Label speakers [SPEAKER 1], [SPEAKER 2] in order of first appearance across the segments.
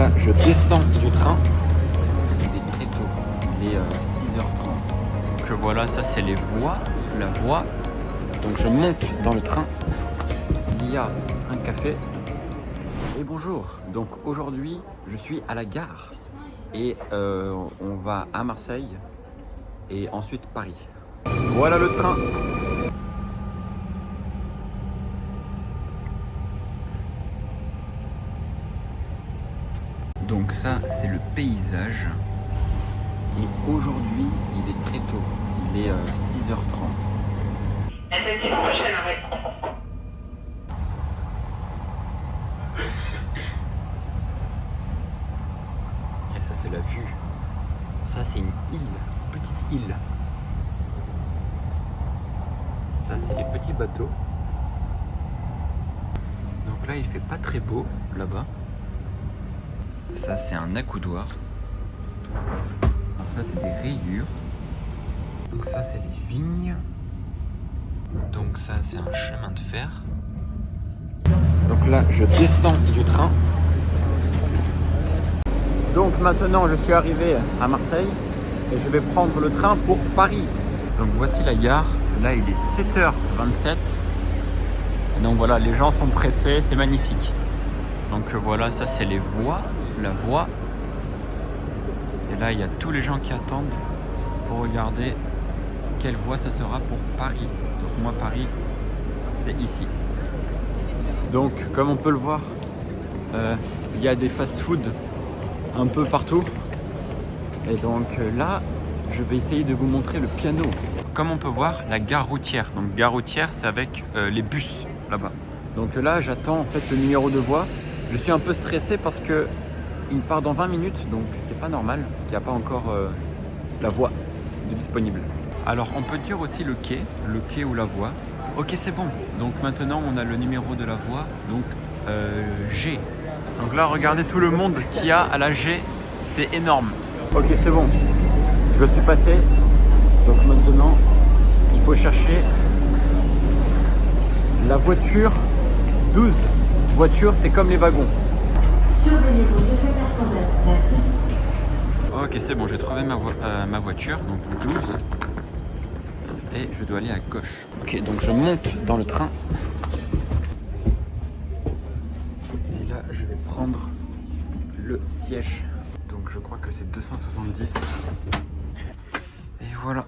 [SPEAKER 1] Là, je descends du train. Il est très tôt, il est 6h30. Donc voilà, ça c'est les voies, la voie. Donc je monte dans le train. Il y a un café. Et bonjour. Donc aujourd'hui, je suis à la gare. Et on va à Marseille et ensuite Paris. Voilà le train. Donc ça, c'est le paysage. Et aujourd'hui, il est très tôt. Il est 6h30.
[SPEAKER 2] Attention, prochain arrêt.
[SPEAKER 1] Et ça, c'est la vue. Ça, c'est une île, petite île. Ça, c'est les petits bateaux. Donc là, il fait pas très beau, là-bas. Ça, c'est un accoudoir. Alors ça, c'est des rayures. Donc ça, c'est les vignes. Donc ça, c'est un chemin de fer. Donc là, je descends du train. Donc maintenant, je suis arrivé à Marseille et je vais prendre le train pour Paris. Donc voici la gare. Là, il est 7h27. Et donc voilà, les gens sont pressés, c'est magnifique. Donc voilà, ça c'est les voies, la voie. Et là, il y a tous les gens qui attendent pour regarder quelle voie ça sera pour Paris. Donc moi, Paris, c'est ici. Donc, comme on peut le voir, il y a des fast-food un peu partout. Et donc là, je vais essayer de vous montrer le piano. Comme on peut voir, la gare routière. Donc gare routière, c'est avec les bus là-bas. Donc là, j'attends en fait le numéro de voie. Je suis un peu stressé parce que il part dans 20 minutes, donc c'est pas normal qu'il n'y a pas encore la voie de disponible. Alors on peut dire aussi le quai ou la voie. Ok, c'est bon. Donc maintenant, on a le numéro de la voie, donc G. Donc là, regardez tout le monde qu'il y a à la G, c'est énorme. Ok, c'est bon. Je suis passé. Donc maintenant, il faut chercher la voiture 12. Voiture, c'est comme les wagons.
[SPEAKER 2] Surveillez-vous effets personnels. Merci.
[SPEAKER 1] Ok, c'est bon, j'ai trouvé ma voiture, donc 12. Et je dois aller à gauche. Ok, donc je monte dans le train. Et là, je vais prendre le siège. Donc je crois que c'est 270. Et voilà.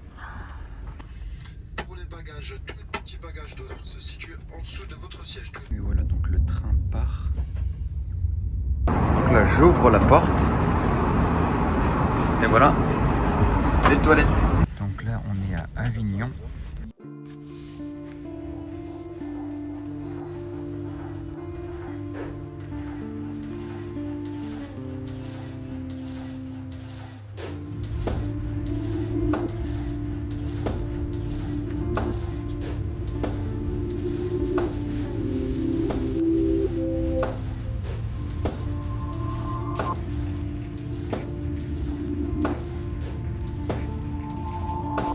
[SPEAKER 3] Pour les bagages, tous les petits bagages doivent se situer en dessous de votre siège.
[SPEAKER 1] Et voilà, donc le train part. Donc là, j'ouvre la porte. Et voilà, les toilettes. Donc là, on est à Avignon.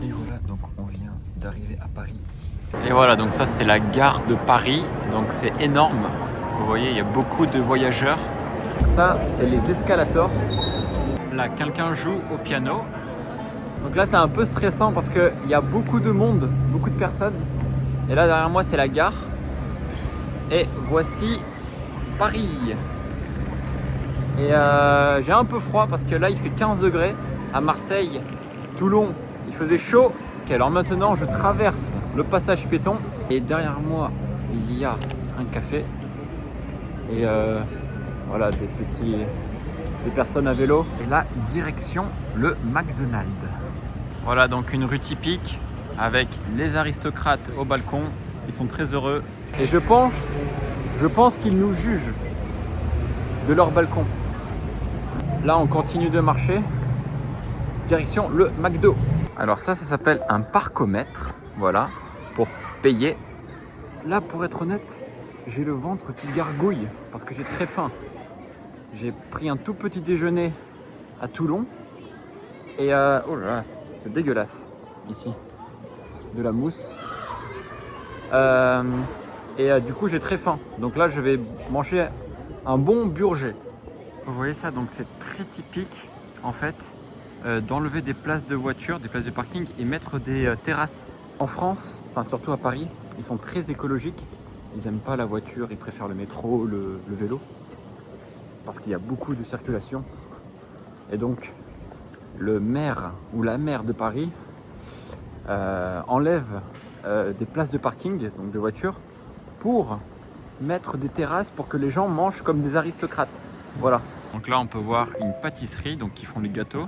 [SPEAKER 1] Et voilà, donc on vient d'arriver à Paris. Et voilà, donc ça c'est la gare de Paris, donc c'est énorme. Vous voyez, il y a beaucoup de voyageurs. Ça, c'est les escalators. Là, quelqu'un joue au piano. Donc là, c'est un peu stressant parce qu'il y a beaucoup de monde, beaucoup de personnes. Et là, derrière moi, c'est la gare. Et voici Paris. Et j'ai un peu froid parce que là, il fait 15 degrés. À Marseille, Toulon, il faisait chaud. Ok, alors maintenant, je traverse le passage piéton. Et derrière moi, il y a un café. Et voilà, des personnes à vélo. Et là, direction le McDonald's. Voilà, donc une rue typique avec les aristocrates au balcon. Ils sont très heureux. Et je pense qu'ils nous jugent de leur balcon. Là, on continue de marcher. Direction le McDo. Alors ça s'appelle un parcomètre. Voilà, pour payer. Là, pour être honnête, j'ai le ventre qui gargouille parce que j'ai très faim. J'ai pris un tout petit déjeuner à Toulon. Et oh là là, c'est dégueulasse ici. De la mousse. Du coup, j'ai très faim. Donc là, je vais manger un bon burger. Vous voyez ça, donc c'est très typique en fait d'enlever des places de voiture, des places de parking et mettre des terrasses. En France, enfin surtout à Paris, ils sont très écologiques. Ils n'aiment pas la voiture, ils préfèrent le métro, le vélo. Parce qu'il y a beaucoup de circulation. Et donc, le maire ou la maire de Paris enlève des places de parking, donc de voitures, pour mettre des terrasses pour que les gens mangent comme des aristocrates. Voilà. Donc là, on peut voir une pâtisserie, donc qui font les gâteaux.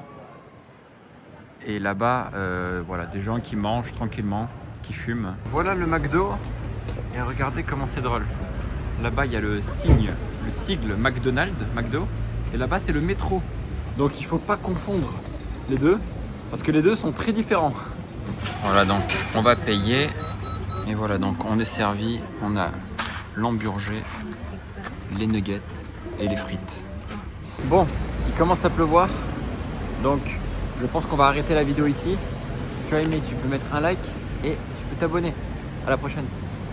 [SPEAKER 1] Et là-bas, voilà, des gens qui mangent tranquillement, qui fument. Voilà le McDo. Et regardez comment c'est drôle. Là-bas, il y a le sigle McDonald's, McDo. Et là-bas, c'est le métro. Donc il ne faut pas confondre les deux, parce que les deux sont très différents. Voilà, donc on va payer. Et voilà, donc on est servi. On a l'hamburger, les nuggets et les frites. Bon, il commence à pleuvoir. Donc je pense qu'on va arrêter la vidéo ici. Si tu as aimé, tu peux mettre un like et tu peux t'abonner. À la prochaine.